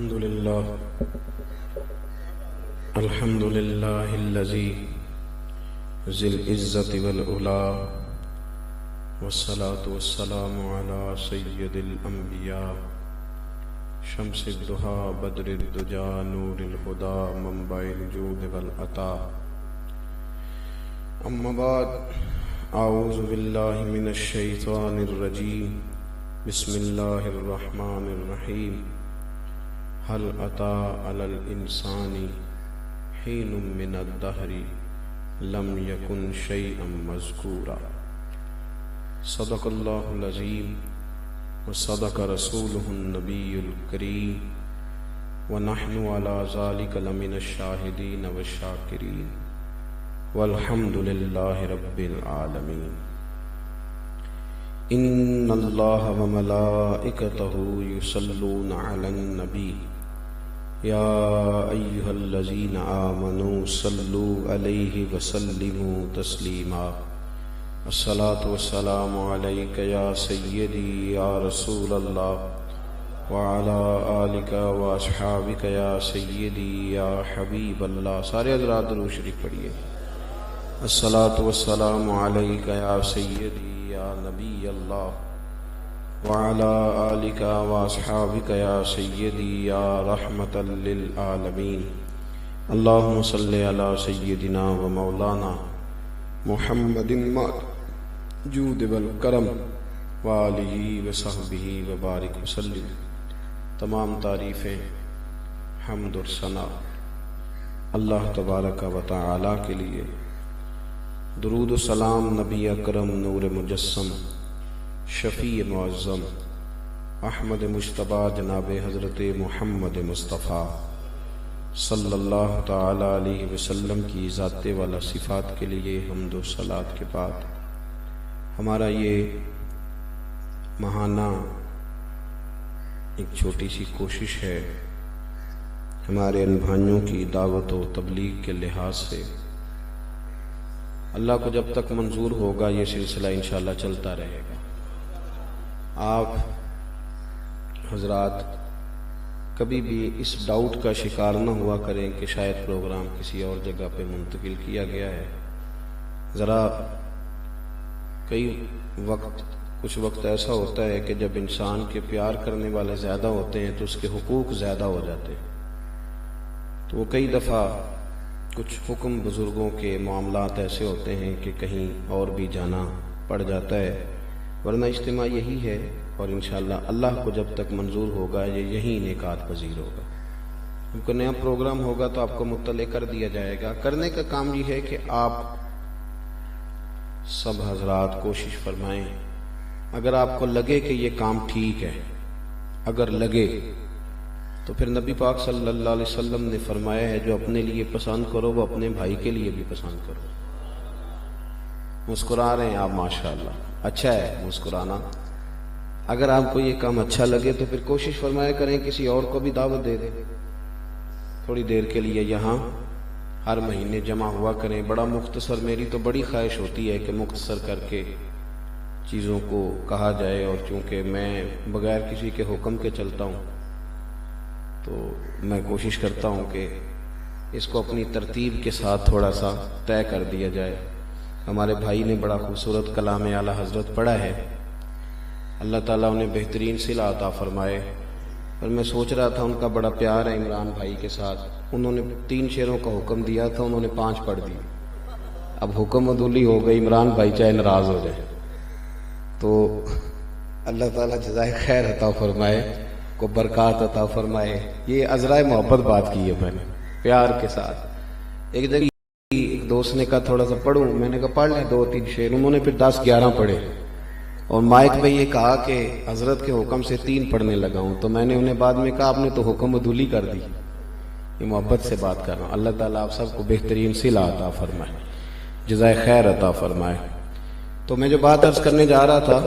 الحمد لله الذي ذي العزة والعلا والصلاة والسلام على سيد الأنبياء شمس الضحى بدر الدجى نور الهدى منبع الجود والعطاء أما بعد أعوذ بالله من الشيطان الرجيم بسم الله الرحمن الرحيم هل أتى على الإنسان حين من الدهر لم يكن شيئا مذكورا صدق الله العظيم وصدق رسوله النبي الكريم ونحن على ذلك لمن الشاهدين والشاكرين والحمد لله رب العالمين إن الله وملائكته يصلون على النبي يا أيها الذين آمنوا صلوا عليه وسلموا تسليما الصلاة والسلام عليك يا سيدي يا رسول الله وعلى آلك وأصحابك يا سيدي يا حبيب الله. سارے حضرات درود شریف پڑھیے. الصلاة والسلام عليك يا سيدي يا نبي الله وعلى آلك وأصحابك يا سيدي يا رحمة للعالمين. اللهم صل على سيدنا ومولانا محمد جود والکرم وآلہ وصحبہ وبارک وسلم. تمام تعریفیں حمد اور ثنا اللہ تبارک و تعالی کے لیے. درود و سلام نبی اکرم نور مجسم شفیع معظم احمد مجتبی جناب حضرت محمد مصطفیٰ صلی اللہ تعالی علیہ وسلم کی ذات والا صفات کے لیے حمد و صلات کے بعد ہمارا یہ ماہانہ ایک چھوٹی سی کوشش ہے ہمارے ان بھائیوں کی دعوت و تبلیغ کے لحاظ سے. اللہ کو جب تک منظور ہوگا یہ سلسلہ انشاءاللہ چلتا رہے گا. آپ حضرات کبھی بھی اس ڈاؤٹ کا شکار نہ ہوا کریں کہ شاید پروگرام کسی اور جگہ پہ منتقل کیا گیا ہے. ذرا کچھ وقت ایسا ہوتا ہے کہ جب انسان کے پیار کرنے والے زیادہ ہوتے ہیں تو اس کے حقوق زیادہ ہو جاتے ہیں. تو وہ کئی دفعہ کچھ حکم بزرگوں کے معاملات ایسے ہوتے ہیں کہ کہیں اور بھی جانا پڑ جاتا ہے، ورنہ اجتماع یہی ہے اور انشاءاللہ اللہ کو جب تک منظور ہوگا یہ یہی انعقاد پذیر ہوگا. کیونکہ نیا پروگرام ہوگا تو آپ کو مطلع کر دیا جائے گا. کرنے کا کام یہ ہے کہ آپ سب حضرات کوشش فرمائیں. اگر آپ کو لگے کہ یہ کام ٹھیک ہے، اگر لگے تو پھر نبی پاک صلی اللہ علیہ وسلم نے فرمایا ہے جو اپنے لیے پسند کرو وہ اپنے بھائی کے لیے بھی پسند کرو. مسکرا رہے ہیں آپ ماشاءاللہ، اچھا ہے مسکرانا. اگر آپ کو یہ کام اچھا لگے تو پھر کوشش فرمایا کریں کسی اور کو بھی دعوت دے دیں. تھوڑی دیر کے لیے یہاں ہر مہینے جمع ہوا کریں. بڑا مختصر، میری تو بڑی خواہش ہوتی ہے کہ مختصر کر کے چیزوں کو کہا جائے، اور چونکہ میں بغیر کسی کے حکم کے چلتا ہوں تو میں کوشش کرتا ہوں کہ اس کو اپنی ترتیب کے ساتھ تھوڑا سا طے کر دیا جائے. ہمارے بھائی نے بڑا خوبصورت کلام اعلیٰ حضرت پڑھا ہے، اللہ تعالیٰ انہیں بہترین صلہ عطا فرمائے. اور میں سوچ رہا تھا ان کا بڑا پیار ہے عمران بھائی کے ساتھ. انہوں نے 3 شعروں کا حکم دیا تھا، انہوں نے 5 پڑھ دی. اب حکم عدولی ہو گئی، عمران بھائی چاہے ناراض ہو جائے. تو اللہ تعالیٰ جزائے خیر عطا فرمائے، کو برکات عطا فرمائے. یہ عذرائے محبت بات کی ہے میں نے پیار کے ساتھ. ایک جگہ ایک دوست نے کہا تھوڑا سا پڑھوں، میں نے کہا پڑھ لیں 2-3 شعر. انہوں نے پھر 10-11 پڑھے اور مائک پہ یہ کہا کہ حضرت کے حکم سے 3 پڑھنے لگا ہوں. تو میں نے انہیں بعد میں کہا آپ نے تو حکم عدولی کر دی. یہ محبت سے بات کر رہا ہوں. اللہ تعالیٰ آپ سب کو بہترین صلہ عطا فرمائے، جزائے خیر عطا فرمائے. تو میں جو بات عرض کرنے جا رہا تھا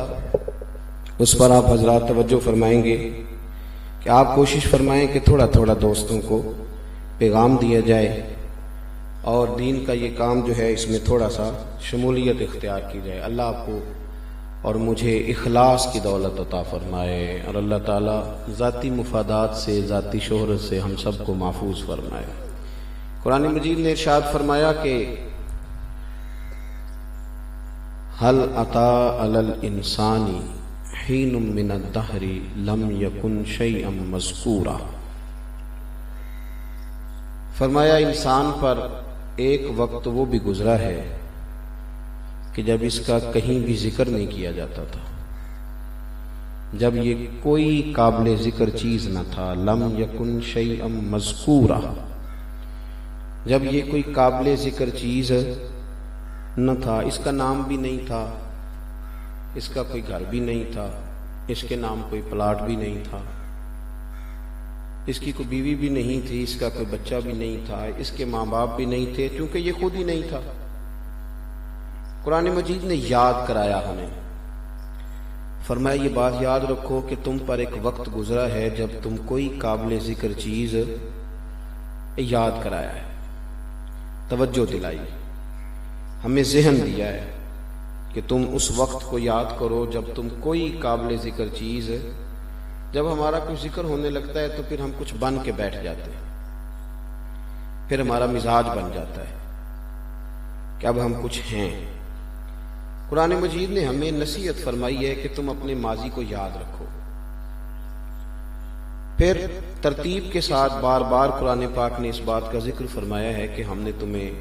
اس پر آپ حضرات توجہ فرمائیں گے کہ آپ کوشش فرمائیں کہ تھوڑا تھوڑا دوستوں کو پیغام دیا جائے اور دین کا یہ کام جو ہے اس میں تھوڑا سا شمولیت اختیار کی جائے. اللہ آپ کو اور مجھے اخلاص کی دولت عطا فرمائے، اور اللہ تعالیٰ ذاتی مفادات سے، ذاتی شہرت سے ہم سب کو محفوظ فرمائے۔ قرآن مجید نے ارشاد فرمایا کہ هل اتی علی الانسان حین من الدہر لم یکن شیئا مذکورا، فرمایا انسان پر ایک وقت وہ بھی گزرا ہے کہ جب اس کا کہیں بھی ذکر نہیں کیا جاتا تھا، جب یہ کوئی قابل ذکر چیز نہ تھا۔ لم یکن شیئا مذکورا، جب یہ کوئی قابل ذکر چیز نہ تھا، اس کا نام بھی نہیں تھا، اس کا کوئی گھر بھی نہیں تھا، اس کے نام کوئی پلاٹ بھی نہیں تھا، اس کی کوئی بیوی بھی نہیں تھی، اس کا کوئی بچہ بھی نہیں تھا، اس کے ماں باپ بھی نہیں تھے، کیونکہ یہ خود ہی نہیں تھا۔ قرآن مجید نے یاد کرایا ہمیں، فرمایا یہ بات یاد رکھو کہ تم پر ایک وقت گزرا ہے جب تم کوئی قابل ذکر چیز یاد کرایا ہے، توجہ دلائی، ہمیں ذہن دیا ہے کہ تم اس وقت کو یاد کرو جب تم کوئی قابل ذکر چیز، جب ہمارا کوئی ذکر ہونے لگتا ہے تو پھر ہم کچھ بن کے بیٹھ جاتے ہیں، پھر ہمارا مزاج بن جاتا ہے کہ اب ہم کچھ ہیں۔ قرآن مجید نے ہمیں نصیحت فرمائی ہے کہ تم اپنے ماضی کو یاد رکھو، پھر ترتیب کے ساتھ بار بار قرآن پاک نے اس بات کا ذکر فرمایا ہے کہ ہم نے تمہیں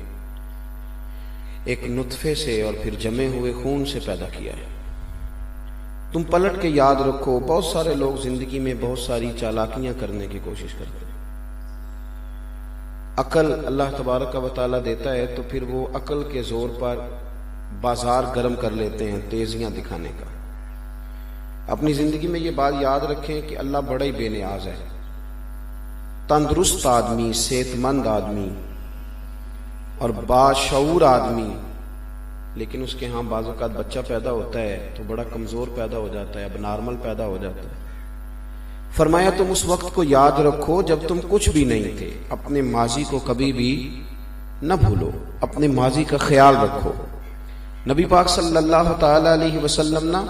ایک نطفے سے اور پھر جمے ہوئے خون سے پیدا کیا ہے۔ تم پلٹ کے یاد رکھو، بہت سارے لوگ زندگی میں بہت ساری چالاکیاں کرنے کی کوشش کرتے ہیں، عقل اللہ تبارک و تعالیٰ دیتا ہے تو پھر وہ عقل کے زور پر بازار گرم کر لیتے ہیں تیزیاں دکھانے کا۔ اپنی زندگی میں یہ بات یاد رکھیں کہ اللہ بڑا ہی بے نیاز ہے، تندرست آدمی، صحت مند آدمی اور باشعور آدمی، لیکن اس کے ہاں بعض اوقات بچہ پیدا ہوتا ہے تو بڑا کمزور پیدا ہو جاتا ہے، اب نارمل پیدا ہو جاتا ہے۔ فرمایا تم اس وقت کو یاد رکھو جب تم کچھ بھی نہیں تھے، اپنے ماضی کو کبھی بھی نہ بھولو، اپنے ماضی کا خیال رکھو۔ نبی پاک صلی اللہ تعالی علیہ وسلم نا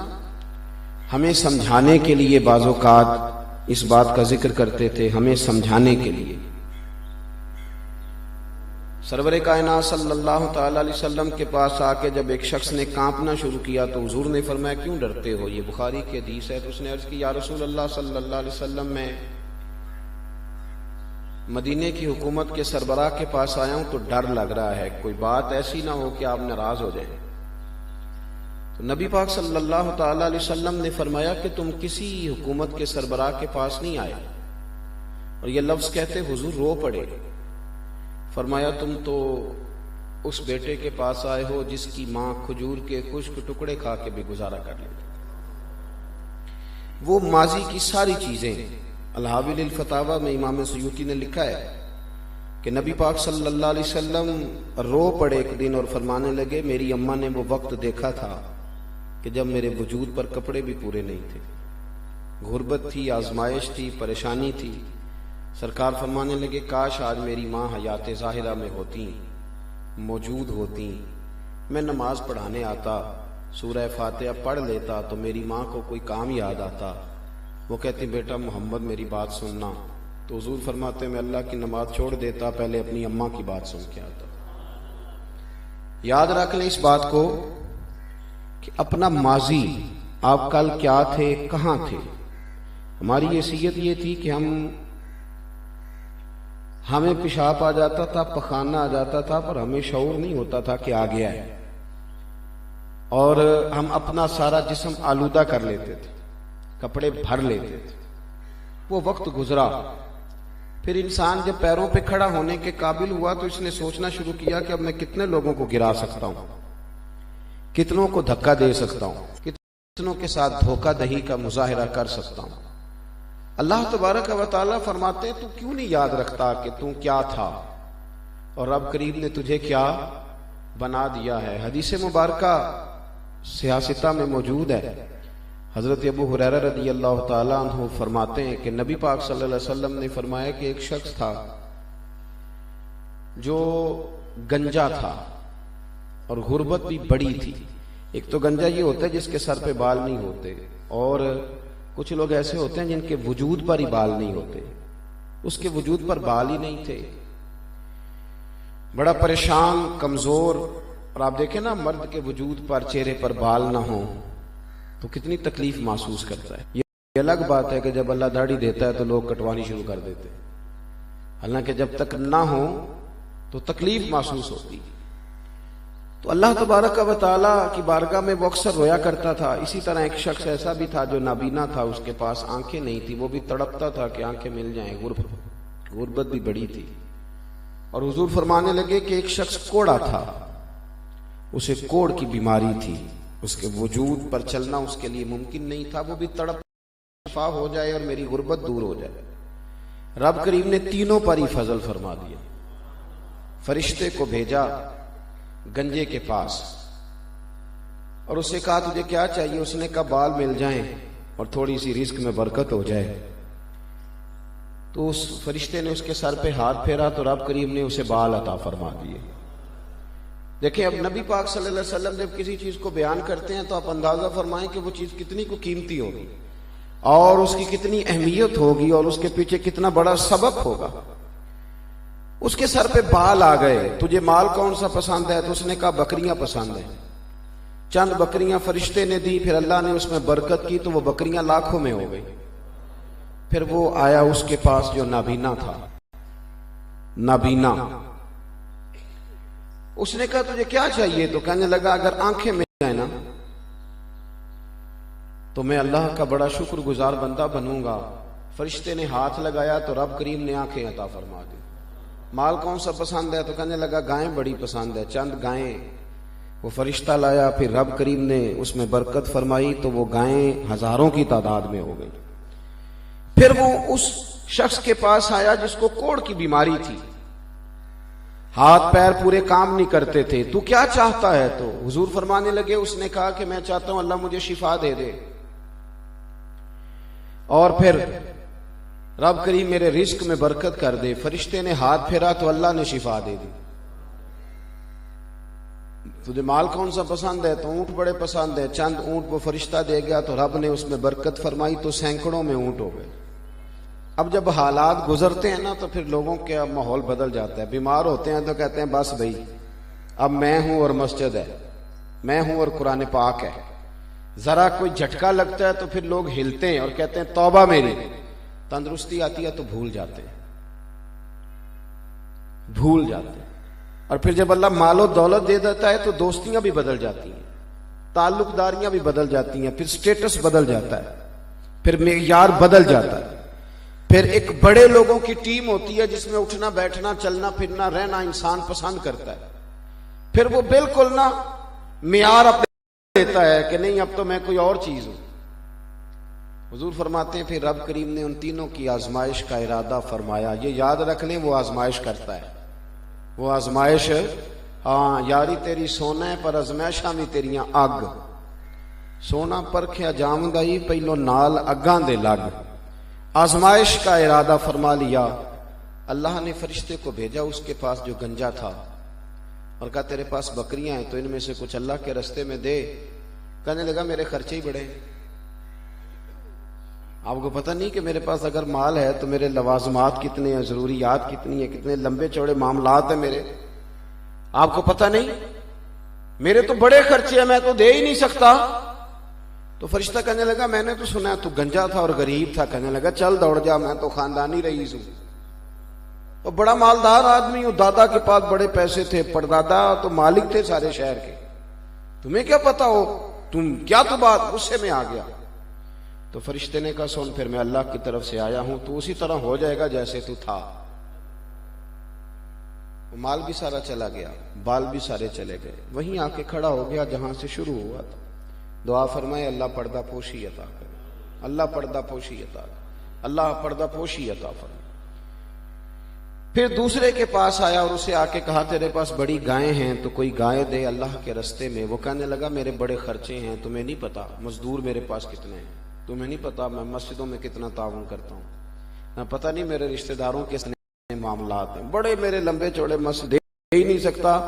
ہمیں سمجھانے کے لیے بعض اوقات اس بات کا ذکر کرتے تھے، ہمیں سمجھانے کے لیے۔ سرور کائنات صلی اللہ تعالی علیہ وسلم کے پاس آ کے جب ایک شخص نے کانپنا شروع کیا تو حضور نے فرمایا کیوں ڈرتے ہو، یہ بخاری کی حدیث ہے۔ تو اس نے عرض کی یا رسول اللہ صلی اللہ علیہ وسلم، میں مدینے کی حکومت کے سربراہ کے پاس آیا ہوں تو ڈر لگ رہا ہے، کوئی بات ایسی نہ ہو کہ آپ ناراض ہو جائیں۔ تو نبی پاک صلی اللہ تعالی علیہ وسلم نے فرمایا کہ تم کسی حکومت کے سربراہ کے پاس نہیں آئے، اور یہ لفظ کہتے حضور رو پڑے۔ فرمایا تم تو اس بیٹے کے پاس آئے ہو جس کی ماں کھجور کے خشک ٹکڑے کھا کے بھی گزارا کر لیتی۔ وہ ماضی کی ساری چیزیں، الحاوی للفتاوی میں امام سیوطی نے لکھا ہے کہ نبی پاک صلی اللہ علیہ وسلم رو پڑے ایک دن اور فرمانے لگے میری اماں نے وہ وقت دیکھا تھا کہ جب میرے وجود پر کپڑے بھی پورے نہیں تھے، غربت تھی، آزمائش تھی، پریشانی تھی۔ سرکار فرمانے لگے کاش آج میری ماں حیات ظاہرہ میں ہوتی، موجود ہوتی، میں نماز پڑھانے آتا، سورہ فاتحہ پڑھ لیتا تو میری ماں کو کوئی کام یاد آتا، وہ کہتی بیٹا محمد میری بات سننا، تو حضور فرماتے میں اللہ کی نماز چھوڑ دیتا، پہلے اپنی اماں کی بات سن کے آتا۔ یاد رکھ لیں اس بات کو کہ اپنا ماضی، آپ کل کیا تھے، کہاں تھے۔ ہماری حیثیت یہ تھی کہ ہمیں پیشاب آ جاتا تھا، پخانہ آ جاتا تھا، پر ہمیں شعور نہیں ہوتا تھا کہ آ گیا ہے، اور ہم اپنا سارا جسم آلودہ کر لیتے تھے، کپڑے بھر لیتے تھے۔ وہ وقت گزرا، پھر انسان جب پیروں پہ کھڑا ہونے کے قابل ہوا تو اس نے سوچنا شروع کیا کہ اب میں کتنے لوگوں کو گرا سکتا ہوں، کتنوں کو دھکا دے سکتا ہوں، کتنوں کے ساتھ دھوکہ دہی کا مظاہرہ کر سکتا ہوں۔ اللہ تبارک و تعالیٰ فرماتے تو کیوں نہیں یاد رکھتا کہ تو کیا تھا اور رب کریم نے تجھے کیا بنا دیا ہے۔ حدیث مبارکہ سیاستہ میں موجود ہے، حضرت ابو ہریرہ رضی اللہ تعالیٰ عنہ فرماتے ہیں کہ نبی پاک صلی اللہ علیہ وسلم نے فرمایا کہ ایک شخص تھا جو گنجا تھا اور غربت بھی بڑی تھی، ایک تو گنجا یہ ہوتا ہے جس کے سر پہ بال نہیں ہوتے، اور کچھ لوگ ایسے ہوتے ہیں جن کے وجود پر ہی بال نہیں ہوتے، اس کے وجود پر بال ہی نہیں تھے، بڑا پریشان کمزور. اور آپ دیکھیں نا، مرد کے وجود پر چہرے پر بال نہ ہوں تو کتنی تکلیف محسوس کرتا ہے. یہ الگ بات ہے کہ جب اللہ داڑھی دیتا ہے تو لوگ کٹوانی شروع کر دیتے ہیں، حالانکہ جب تک نہ ہو تو تکلیف محسوس ہوتی. تو اللہ تبارک و تعالیٰ کی بارگاہ میں وہ اکثر رویا کرتا تھا. اسی طرح ایک شخص ایسا بھی تھا جو نابینا تھا، اس کے پاس آنکھیں نہیں تھی، وہ بھی تڑپتا تھا کہ آنکھیں مل جائیں. غربت بھی بڑی تھی. اور حضور فرمانے لگے کہ ایک شخص کوڑا تھا، اسے کوڑ کی بیماری تھی، اس کے وجود پر چلنا اس کے لیے ممکن نہیں تھا، وہ بھی تڑپ شفا ہو جائے اور میری غربت دور ہو جائے. رب کریم نے تینوں پر ہی فضل فرما دیا. فرشتے کو بھیجا گنجے کے پاس اور اسے کہا تجھے کیا چاہیے؟ اس نے کہا بال مل جائیں اور تھوڑی سی رزق میں برکت ہو جائے. تو اس فرشتے نے اس کے سر پہ ہاتھ پھیرا تو رب کریم نے اسے بال عطا فرما دیے. دیکھیں اب نبی پاک صلی اللہ علیہ وسلم جب کسی چیز کو بیان کرتے ہیں تو آپ اندازہ فرمائیں کہ وہ چیز کتنی کو قیمتی ہوگی اور اس کی کتنی اہمیت ہوگی اور اس کے پیچھے کتنا بڑا سبب ہوگا. اس کے سر پہ بال آ گئے. تجھے مال کون سا پسند ہے؟ تو اس نے کہا بکریاں پسند ہیں. چند بکریاں فرشتے نے دی، پھر اللہ نے اس میں برکت کی تو وہ بکریاں لاکھوں میں ہو گئی. پھر وہ آیا اس کے پاس جو نابینا تھا، نابینا. اس نے کہا تجھے کیا چاہیے؟ تو کہنے لگا اگر آنکھیں مل جائیں نا تو میں اللہ کا بڑا شکر گزار بندہ بنوں گا. فرشتے نے ہاتھ لگایا تو رب کریم نے آنکھیں عطا فرما دی. مال کون سا پسند ہے؟ تو کہنے لگا گائیں بڑی پسند ہے. چند گائیں وہ فرشتہ لایا، پھر رب کریم نے اس میں برکت فرمائی تو وہ گائیں ہزاروں کی تعداد میں ہو گئی. پھر وہ اس شخص کے پاس آیا جس کو کوڑ کی بیماری تھی، ہاتھ پیر پورے کام نہیں کرتے تھے. تو کیا چاہتا ہے؟ تو حضور فرمانے لگے، اس نے کہا کہ میں چاہتا ہوں اللہ مجھے شفا دے دے اور پھر رب کریم میرے رزق میں برکت کر دے. فرشتے نے ہاتھ پھیرا تو اللہ نے شفا دے دی. تجھے مال کون سا پسند ہے؟ تو اونٹ بڑے پسند ہے. چند اونٹ وہ فرشتہ دے گیا تو رب نے اس میں برکت فرمائی تو سینکڑوں میں اونٹ ہو گئے. اب جب حالات گزرتے ہیں نا تو پھر لوگوں کا ماحول بدل جاتا ہے. بیمار ہوتے ہیں تو کہتے ہیں بس بھائی اب میں ہوں اور مسجد ہے، میں ہوں اور قرآن پاک ہے. ذرا کوئی جھٹکا لگتا ہے تو پھر لوگ ہلتے ہیں اور کہتے ہیں توبہ میری. تندرستی آتی ہے تو بھول جاتے ہیں. اور پھر جب اللہ مال و دولت دے دیتا ہے تو دوستیاں بھی بدل جاتی ہیں، تعلق داریاں بھی بدل جاتی ہیں، پھر سٹیٹس بدل جاتا ہے، پھر معیار بدل جاتا ہے. پھر ایک بڑے لوگوں کی ٹیم ہوتی ہے جس میں اٹھنا بیٹھنا چلنا پھرنا رہنا انسان پسند کرتا ہے. پھر وہ بالکل نہ معیار اپنے دیتا ہے کہ نہیں اب تو میں کوئی اور چیز ہوں. حضور فرماتے ہیں پھر رب کریم نے ان تینوں کی آزمائش کا ارادہ فرمایا. یہ یاد رکھ لیں وہ آزمائش کرتا ہے. وہ آزمائش ہاں یاری تیری سونا ہے پر ازمائشاں بھی تیریاں اگ. سونا پرکھیا جامدائی پہلو نال اگاں دے لگ. آزمائش کا ارادہ فرما لیا. اللہ نے فرشتے کو بھیجا اس کے پاس جو گنجا تھا اور کہا تیرے پاس بکریاں ہیں تو ان میں سے کچھ اللہ کے رستے میں دے. کہنے لگا میرے خرچے ہی بڑے ہیں. آپ کو پتہ نہیں کہ میرے پاس اگر مال ہے تو میرے لوازمات کتنے ہیں، ضروریات کتنی ہیں، کتنے لمبے چوڑے معاملات ہیں میرے. آپ کو پتہ نہیں میرے تو بڑے خرچے ہیں، میں تو دے ہی نہیں سکتا. تو فرشتہ کہنے لگا میں نے تو سنا تو گنجا تھا اور غریب تھا. کہنے لگا چل دوڑ جا، میں تو خاندانی رئیس ہوں اور بڑا مالدار آدمی ہوں. دادا کے پاس بڑے پیسے تھے، پردادا تو مالک تھے سارے شہر کے. تمہیں کیا پتا ہو، تم کیا تو بات. غصے میں آ گیا. تو فرشتے نے کہا سن پھر میں اللہ کی طرف سے آیا ہوں، تو اسی طرح ہو جائے گا جیسے تو تھا. مال بھی سارا چلا گیا، بال بھی سارے چلے گئے. وہیں آ کے کھڑا ہو گیا جہاں سے شروع ہوا تھا. دعا فرمائے اللہ پردہ پوشی عطا کرے، اللہ پردہ پوشی عطا کرے، اللہ پردہ پوشی عطا فرمائے. پھر دوسرے کے پاس آیا اور اسے آ کے کہا تیرے پاس بڑی گائیں ہیں تو کوئی گائے دے اللہ کے رستے میں. وہ کہنے لگا میرے بڑے خرچے ہیں، تمہیں نہیں پتا مزدور میرے پاس کتنے ہیں، تمہیں نہیں پتا میں مسجدوں میں کتنا تعاون کرتا ہوں، میں پتہ نہیں میرے رشتہ داروں کے معاملات ہیں، بڑے میرے لمبے چوڑے مسجد دے ہی نہیں سکتا.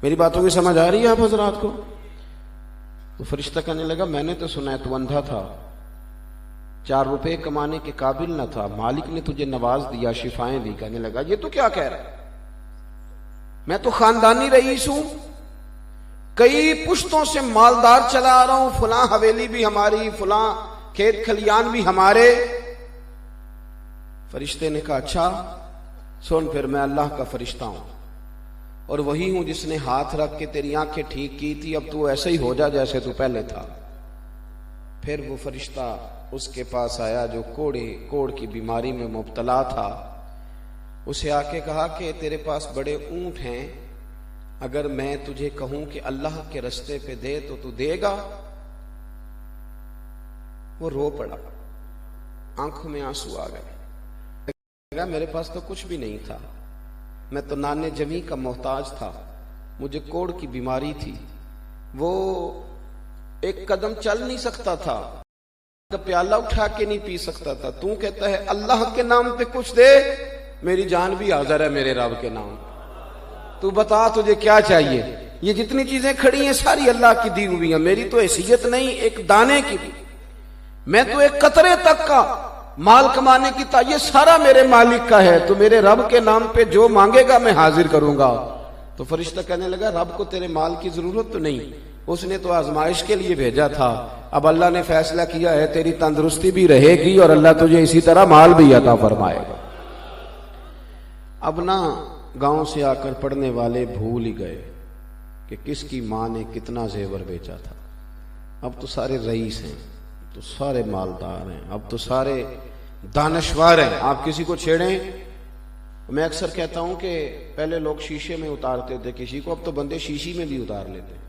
میری باتوں کی سمجھ آ رہی ہے آپ حضرات کو؟ تو فرشتہ کہنے لگا میں نے تو سنا ہے تو اندھا تھا، 4 روپے کمانے کے قابل نہ تھا، مالک نے تجھے نواز دیا، شفائیں دی۔ کہنے لگا یہ تو کیا کہہ رہا ہے، میں تو خاندانی رئیس ہوں، کئی پشتوں سے مالدار چلا آ رہا ہوں، فلاں حویلی بھی ہماری، فلاں کھیت کھلیان بھی ہمارے۔ فرشتے نے کہا اچھا سن، پھر میں اللہ کا فرشتہ ہوں اور وہی ہوں جس نے ہاتھ رکھ کے تیری آنکھیں ٹھیک کی تھی، اب تو ایسے ہی ہو جا جیسے تو پہلے تھا۔ پھر وہ فرشتہ اس کے پاس آیا جو کوڑ کی بیماری میں مبتلا تھا، اسے آ کے کہا کہ تیرے پاس بڑے اونٹ ہیں، اگر میں تجھے کہوں کہ اللہ کے رستے پہ دے تو دے گا؟ وہ رو پڑا، آنکھوں میں آنسو آ گئے، میرے پاس تو کچھ بھی نہیں تھا، میں تو نانے جمی کا محتاج تھا، مجھے کوڑ کی بیماری تھی، وہ ایک قدم چل نہیں سکتا تھا، پیالہ اٹھا کے نہیں پی سکتا تھا، تو کہتا ہے اللہ کے نام پہ کچھ دے، میری جان بھی حاضر ہے میرے رب کے نام، تو بتا تجھے کیا چاہیے؟ یہ جتنی چیزیں کھڑی ہیں ساری اللہ کی دی ہوئی ہیں، میری تو حیثیت نہیں ایک دانے کی بھی، میں تو ایک قطرے تک کا مال کمانے کی یہ سارا میرے مالک کا ہے، تو میرے رب کے نام پہ جو مانگے گا میں حاضر کروں گا۔ تو فرشتہ کہنے لگا رب کو تیرے مال کی ضرورت تو نہیں، اس نے تو آزمائش کے لیے بھیجا تھا، اب اللہ نے فیصلہ کیا ہے تیری تندرستی بھی رہے گی اور اللہ تجھے اسی طرح مال بھی عطا فرمائے گا۔ اب نہ گاؤں سے آ کر پڑھنے والے بھول ہی گئے کہ کس کی ماں نے کتنا زیور بیچا تھا، اب تو سارے رئیس ہیں، تو سارے مالدار ہیں، اب تو سارے دانشور ہیں، آپ کسی کو چھیڑیں۔ میں اکثر کہتا ہوں کہ پہلے لوگ شیشے میں اتارتے تھے کسی کو، اب تو بندے شیشی میں بھی اتار لیتے ہیں،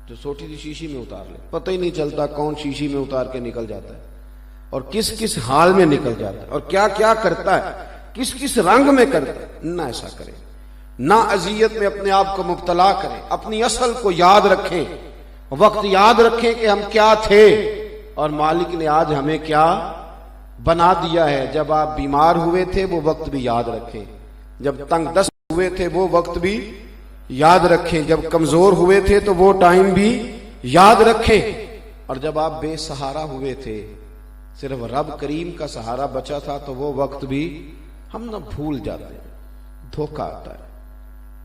جو چھوٹی سی شیشی میں اتار لیتے، پتہ ہی نہیں چلتا کون شیشی میں اتار کے نکل جاتا ہے اور کس کس حال میں نکل جاتا ہے اور کیا کیا کرتا ہے، کس کس رنگ میں کرتا ہے۔ نہ ایسا کریں، نہ اذیت میں اپنے آپ کو مبتلا کریں، اپنی اصل کو یاد رکھیں، وقت یاد رکھیں کہ ہم کیا تھے اور مالک نے آج ہمیں کیا بنا دیا ہے۔ جب آپ بیمار ہوئے تھے وہ وقت بھی یاد رکھیں، جب تنگ دست ہوئے تھے وہ وقت بھی یاد رکھیں، جب کمزور ہوئے تھے تو وہ ٹائم بھی یاد رکھیں، اور جب آپ بے سہارا ہوئے تھے صرف رب کریم کا سہارا بچا تھا تو وہ وقت بھی ہم نہ بھول جاتے ہیں، دھوکہ آتا ہے۔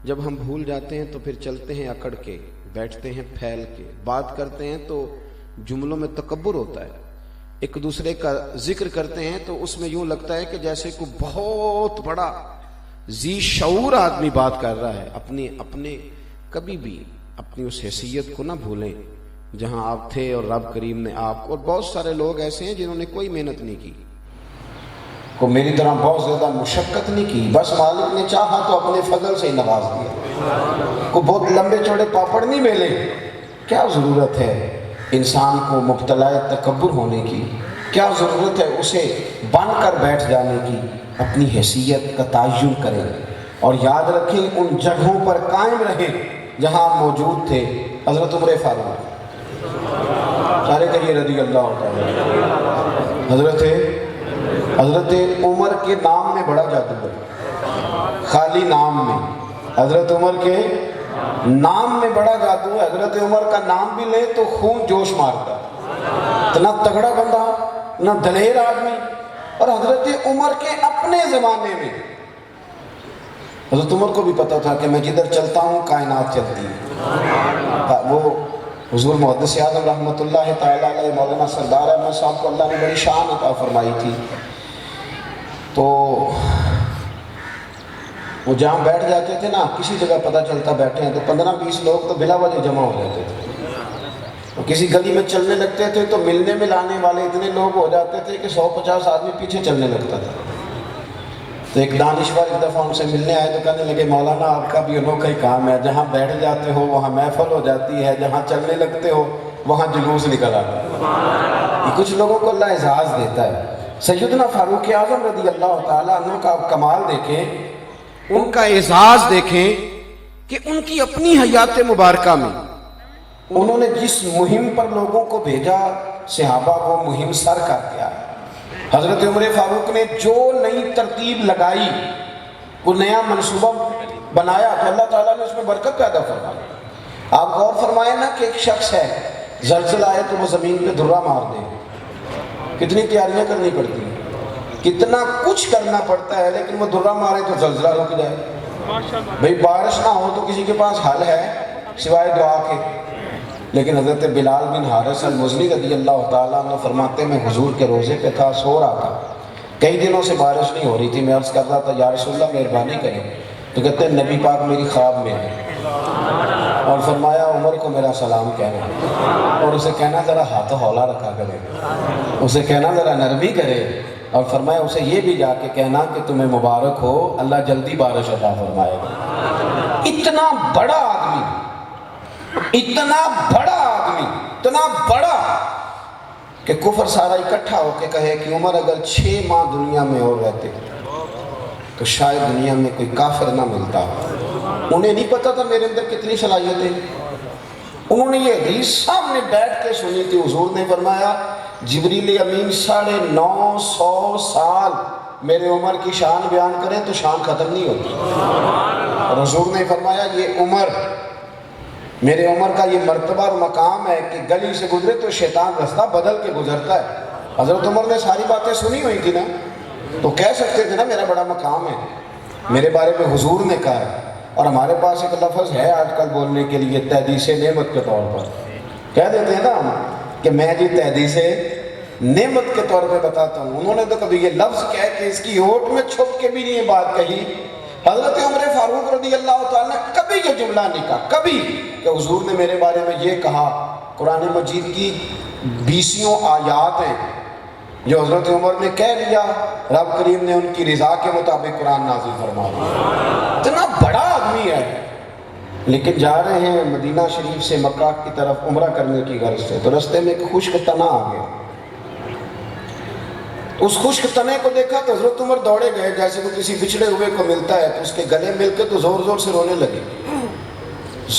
جب ہم بھول جاتے ہیں تو پھر چلتے ہیں اکڑ کے، بیٹھتے ہیں پھیل کے، بات کرتے ہیں تو جملوں میں تکبر ہوتا ہے، ایک دوسرے کا ذکر کرتے ہیں تو اس میں یوں لگتا ہے کہ جیسے کوئی بہت بڑا ذی شعور آدمی بات کر رہا ہے۔ اپنے کبھی بھی اپنی اس حیثیت کو نہ بھولیں جہاں آپ تھے اور رب کریم نے آپ کو، اور بہت سارے لوگ ایسے ہیں جنہوں نے کوئی محنت نہیں کی، کو میری طرح بہت زیادہ مشقت نہیں کی، بس مالک نے چاہا تو اپنے فضل سے ہی نواز دیا، کو بہت لمبے چوڑے پاپڑ نہیں بیلے۔ کیا ضرورت ہے انسان کو مبتلا تکبر ہونے کی؟ کیا ضرورت ہے اسے بن کر بیٹھ جانے کی؟ اپنی حیثیت کا تعین کریں اور یاد رکھیں، ان جگہوں پر قائم رہیں جہاں موجود تھے۔ حضرت عمر فاروق، سارے کہیے رضی اللہ تعالیٰ۔ حضرت عمر کے نام میں بڑا جادو ہے، خالی نام میں، حضرت عمر کے نام میں بڑا جادو ہے۔ حضرت عمر کا نام بھی لے تو خون جوش مارتا، اتنا تگڑا بندہ، اتنا دلیر آدمی، اور حضرت عمر کے اپنے زمانے میں حضرت عمر کو بھی پتا تھا کہ میں جدھر چلتا ہوں کائنات چلتی ہے۔ وہ حضور محدث اعظم رحمۃ اللہ تعالیٰ علیہ مولانا سردار احمد صاحب کو اللہ نے بڑی شان عطا فرمائی تھی، تو وہ جہاں بیٹھ جاتے تھے نا، کسی جگہ پتہ چلتا بیٹھے ہیں تو 15-20 لوگ تو بلا وجہ جمع ہو جاتے تھے، اور کسی گلی میں چلنے لگتے تھے تو ملنے ملانے والے اتنے لوگ ہو جاتے تھے کہ 150 آدمی پیچھے چلنے لگتا تھا۔ تو ایک دانشور ایک دفعہ ان سے ملنے آئے تو کہنے لگے مولانا آپ کا بھی انوکھا ہی کام ہے، جہاں بیٹھ جاتے ہو وہاں محفل ہو جاتی ہے، جہاں چلنے لگتے ہو وہاں جلوس نکل آتا ہے۔ یہ کچھ لوگوں کو اللہ اعزاز دیتا ہے۔ سیدنا فاروق اعظم رضی اللہ تعالیٰ عنہ کا آپ کمال دیکھیں، ان کا اعزاز دیکھیں کہ ان کی اپنی حیات مبارکہ میں انہوں نے جس مہم پر لوگوں کو بھیجا، صحابہ وہ مہم سر کر کے آئے۔ حضرت عمر فاروق نے جو نئی ترتیب لگائی، وہ نیا منصوبہ بنایا تو اللہ تعالیٰ نے اس میں برکت پیدا فرمائی۔ آپ غور فرمائیں نا کہ ایک شخص ہے زلزلہ آئے تو وہ زمین پہ دھرا مار دے. کتنی تیاریاں کرنی پڑتی ہیں, کتنا کچھ کرنا پڑتا ہے, لیکن وہ دھرا مارے تو زلزلہ رک جائے. بھئی بارش نہ ہو تو کسی کے پاس حل ہے سوائے دعا کے. لیکن حضرت بلال بن حارث المزنی رضی اللہ تعالیٰ عنہ فرماتے ہیں, میں حضور کے روزے پہ تھا, سو رہا تھا, کئی دنوں سے بارش نہیں ہو رہی تھی. میں عرض کر رہا تھا یا رسول اللہ مہربانی کریں. تو کہتے ہیں نبی پاک میری خواب میں ہے, اور فرمایا عمر کو میرا سلام کہنا, اور اسے کہنا ذرا ہاتھ ہولا رکھا کرے, اسے کہنا ذرا نرمی کرے, اور فرمایا اسے یہ بھی جا کے کہنا کہ تمہیں مبارک ہو, اللہ جلدی بارش عطا فرمائے گا. اتنا بڑا آدمی, اتنا بڑا آدمی, اتنا بڑا کہ کفر سارا اکٹھا ہو کے کہے کہ عمر اگر 6 ماہ دنیا میں اور رہتے تو شاید دنیا میں کوئی کافر نہ ملتا. انہیں نہیں پتا تھا میرے اندر کتنی صلاحیتیں. انہوں نے یہ حدیث سامنے بیٹھ کے سنی تھی. حضور نے فرمایا جبریل امین 950 سال میرے عمر کی شان بیان کریں تو شان ختم نہیں ہوتی. اور حضور نے فرمایا یہ عمر, میرے عمر کا یہ مرتبہ اور مقام ہے کہ گلی سے گزرے تو شیطان رستہ بدل کے گزرتا ہے. حضرت عمر نے ساری باتیں سنی ہوئی تھی نا, تو کہہ سکتے تھے نا میرا بڑا مقام ہے, میرے بارے میں حضور نے کہا ہے. اور ہمارے پاس ایک لفظ ہے آج کل بولنے کے لیے تحدیث نعمت کے طور پر, کہہ دیتے ہیں نا ہم کہ میں جی تحدیث نعمت کے طور پہ بتاتا ہوں. انہوں نے تو کبھی یہ لفظ کہہ کے اس کی ہوٹ میں چھپ کے بھی نہیں یہ بات کہی. حضرت عمر فاروق رضی اللہ تعالیٰ نے کبھی یہ جملہ نہیں کہا, کبھی, کہ حضور نے میرے بارے میں یہ کہا. قرآن مجید کی 20 آیات ہیں جو حضرت عمر نے کہہ لیا, رب کریم نے ان کی رضا کے مطابق قرآن نازل فرما دیا. اتنا بڑا آدمی ہے, لیکن جا رہے ہیں مدینہ شریف سے مکہ کی طرف عمرہ کرنے کی غرض سے, تو رستے میں ایک خشک تنا آ گیا. اس خشک تنے کو دیکھا تو حضرت عمر دوڑے گئے, جیسے وہ کسی بچھڑے ہوئے کو ملتا ہے, تو اس کے گلے مل کے تو زور زور سے رونے لگے,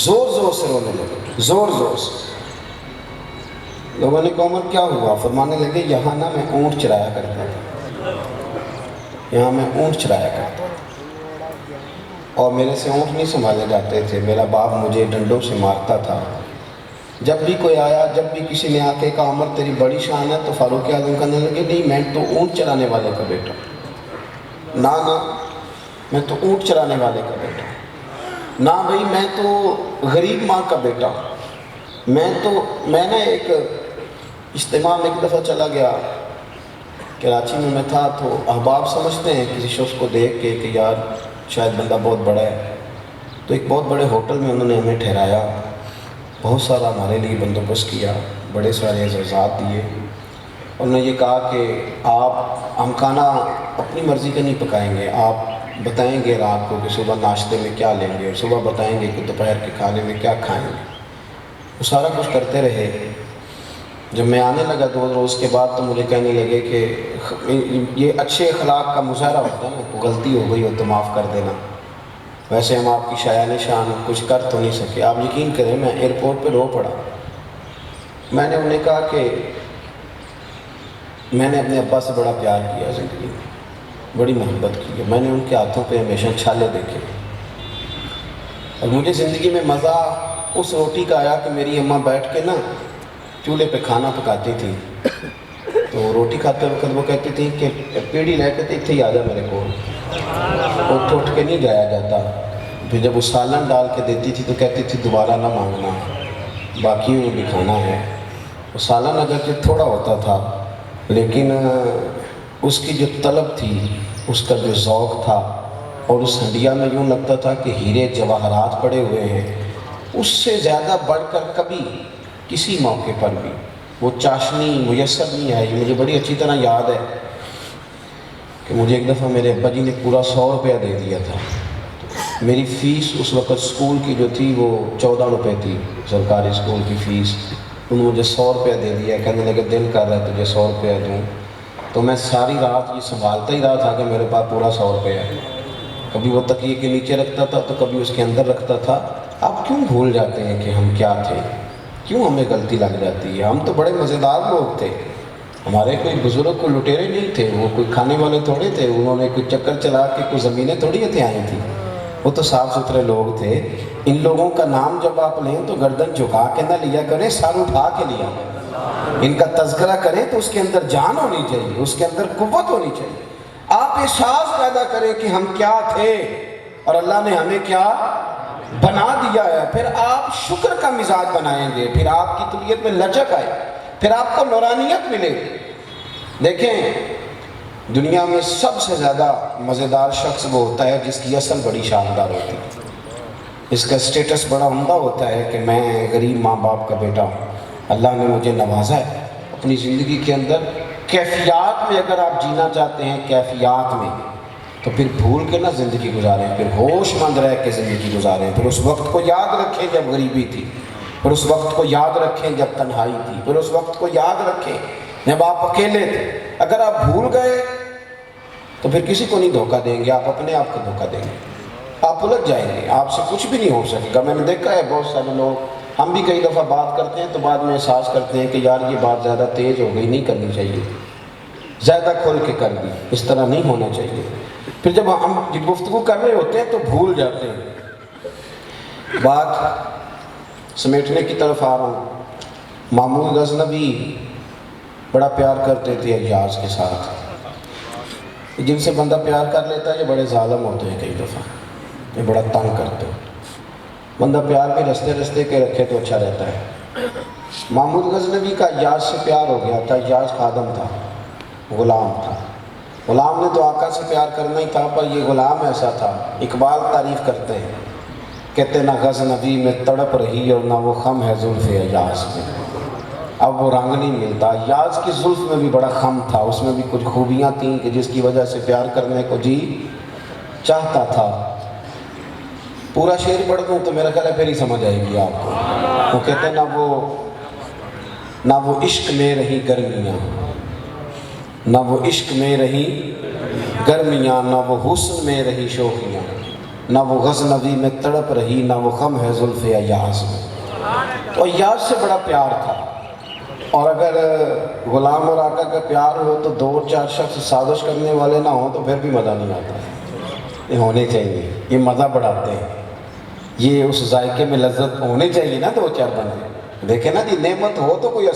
زور زور سے رونے لگے, زور زور سے. لوگوں نے کہا عمر کیا ہوا؟ فرمانے لگے یہاں نا میں اونٹ چرایا کرتا تھا, یہاں میں اونٹ چرایا کرتا تھا, اور میرے سے اونٹ نہیں سنبھالے جاتے تھے, میرا باپ مجھے ڈنڈوں سے مارتا تھا. جب بھی کوئی آیا, جب بھی کسی نے آ کے کہا عمر تیری بڑی شان ہے, تو فاروق اعظم کہنے لگے نہیں میں تو اونٹ چرانے والے کا بیٹا, نہ میں تو اونٹ چرانے والے کا بیٹا, نہ بھائی میں تو غریب ماں کا بیٹا. میں نے ایک اجتماع میں ایک دفعہ چلا گیا, کراچی میں تھا, تو احباب سمجھتے ہیں کسی شخص کو دیکھ کے کہ یار شاید بندہ بہت بڑا ہے, تو ایک بہت بڑے ہوٹل میں انہوں نے ہمیں ٹھہرایا, بہت سارا ہمارے لیے بندوبست کیا, بڑے سارے اعزازات دیے. انہوں نے یہ کہا کہ ہم کھانا اپنی مرضی کا نہیں پکائیں گے, آپ بتائیں گے رات کو کہ صبح ناشتے میں کیا لیں گے, اور صبح بتائیں گے کہ دوپہر کے کھانے میں کیا کھائیں گے. وہ سارا کچھ کرتے رہے. جب میں آنے لگا 2 روز کے بعد, تو مجھے کہنے لگے کہ یہ اچھے اخلاق کا مظاہرہ ہوتا ہے نا, کوئی غلطی ہو گئی ہو تو معاف کر دینا, ویسے ہم آپ کی شایان شان کچھ کر تو نہیں سکے. آپ یقین کریں میں ایئرپورٹ پہ رو پڑا. میں نے انہیں کہا کہ میں نے اپنے ابا سے بڑا پیار کیا زندگی میں, بڑی محبت کی ہے, میں نے ان کے ہاتھوں پہ ہمیشہ چھالے دیکھے, اور مجھے زندگی میں مزہ اس روٹی کا آیا کہ میری اماں بیٹھ کے نا چولہے پہ کھانا پکاتی تھی, تو روٹی کھاتے وقت وہ کہتی تھی کہ پیڑھی لے کے اتنے ہی آ جا میرے کو, اٹھ کے نہیں جایا جاتا. پھر جب وہ سالن ڈال کے دیتی تھی تو کہتی تھی دوبارہ نہ مانگنا, باقیوں میں بھی کھانا ہے. وہ سالن اگرچہ تھوڑا ہوتا تھا, لیکن اس کی جو طلب تھی, اس کا جو ذوق تھا, اور اس ہنڈیا میں یوں لگتا تھا کہ ہیرے جواہرات پڑے ہوئے ہیں, اس سے زیادہ بڑھ کر کبھی کسی موقع پر بھی وہ چاشنی میسر نہیں آئی. مجھے بڑی اچھی طرح یاد ہے کہ مجھے ایک دفعہ میرے ابا جی نے پورا 100 روپیہ دے دیا تھا. میری فیس اس وقت اسکول کی جو تھی وہ 14 روپے تھی, سرکاری اسکول کی فیس. انہوں نے مجھے 100 روپیہ دے دیا, کہنے لگے دل کر رہا ہے تجھے 100 روپیہ دوں. تو میں ساری رات یہ سنبھالتا ہی رہا تھا کہ میرے پاس پورا 100 روپیہ ہے. کبھی وہ تکیے کے نیچے رکھتا تھا تو کبھی اس کے اندر رکھتا تھا. آپ کیوں بھول جاتے ہیں کہ ہم کیا تھے, کیوں ہمیں غلطی لگ جاتی ہے؟ ہم تو بڑے مزیدار لوگ تھے. ہمارے کوئی بزرگ کوئی لٹیرے نہیں تھے, وہ کوئی کھانے والے تھوڑے تھے. انہوں نے کوئی چکر چلا کے کوئی زمینیں تھوڑی آئی تھیں. وہ تو صاف ستھرے لوگ تھے. ان لوگوں کا نام جب آپ لیں تو گردن جھکا کے نہ لیا کریں, سر اٹھا کے لیا. ان کا تذکرہ کریں تو اس کے اندر جان ہونی چاہیے, اس کے اندر قوت ہونی چاہیے. آپ احساس پیدا کریں کہ ہم کیا تھے اور اللہ نے ہمیں کیا بنا دیا ہے. پھر آپ شکر کا مزاج بنائیں گے, پھر آپ کی طبیعت میں لچک آئے, پھر آپ کو نورانیت ملے گی. دیکھیں, دنیا میں سب سے زیادہ مزیدار شخص وہ ہوتا ہے جس کی اصل بڑی شاندار ہوتی ہے, اس کا اسٹیٹس بڑا عمدہ ہوتا ہے کہ میں غریب ماں باپ کا بیٹا ہوں, اللہ نے مجھے نوازا ہے. اپنی زندگی کے اندر کیفیات میں اگر آپ جینا چاہتے ہیں, کیفیات میں, تو پھر بھول کے نہ زندگی گزاریں, پھر ہوش مند رہ کے زندگی گزاریں. پھر اس وقت کو یاد رکھیں جب غریبی تھی, پھر اس وقت کو یاد رکھیں جب تنہائی تھی, پھر اس وقت کو یاد رکھیں جب آپ اکیلے تھے. اگر آپ بھول گئے تو پھر کسی کو نہیں دھوکہ دیں گے, آپ اپنے آپ کو دھوکہ دیں گے, آپ الجھ جائیں گے, آپ سے کچھ بھی نہیں ہو سکے گا. میں نے دیکھا ہے بہت سارے لوگ, ہم بھی کئی دفعہ بات کرتے ہیں تو بعد میں احساس کرتے ہیں کہ یار یہ بات زیادہ تیز ہو گئی, نہیں کرنی چاہیے, زیادہ کھل کے کر دی, اس طرح نہیں ہونا چاہیے. پھر جب ہم گفتگو کر رہے ہوتے ہیں تو بھول جاتے ہیں. بات سمیٹنے کی طرف آ رہا ہوں. محمود غزنوی بڑا پیار کرتے تھے ایاز کے ساتھ. جن سے بندہ پیار کر لیتا ہے یہ بڑے ظالم ہوتے ہیں, کئی دفعہ یہ بڑا تنگ کرتے ہیں. بندہ پیار بھی رستے رستے کے رکھے تو اچھا رہتا ہے. محمود غزنوی کا ایاز سے پیار ہو گیا تھا. ایاز خادم تھا, غلام تھا. غلام نے تو آقا سے پیار کرنا ہی تھا, پر یہ غلام ایسا تھا. اقبال تعریف کرتے ہیں, کہتے نہ غزنوی میں تڑپ رہی اور نہ وہ خم ہے زلف ایاز میں. اب وہ رنگ نہیں ملتا. ایاز کی زلف میں بھی بڑا خم تھا, اس میں بھی کچھ خوبیاں تھیں کہ جس کی وجہ سے پیار کرنے کو جی چاہتا تھا. پورا شعر پڑھ دوں تو میرا خیال ہے پھر ہی سمجھ آئے گی آپ کو. وہ کہتے ہیں نہ وہ عشق میں رہی گرمیاں, نہ وہ عشق میں رہی گرمیاں, نہ وہ حسن میں رہی شوخیاں, نہ وہ غزنوی میں تڑپ رہی, نہ وہ خم ہے زلف ایاز میں. تو ایاز سے بڑا پیار تھا. اور اگر غلام اور آقا کا پیار ہو تو دو چار شخص سازش کرنے والے نہ ہوں تو پھر بھی مزہ نہیں آتا. یہ ہونے چاہیے, یہ مزہ بڑھاتے ہیں, یہ اس ذائقے میں لذت ہونے چاہیے نا. دو چار بندے دیکھیں نا جی, نعمت ہو تو کوئی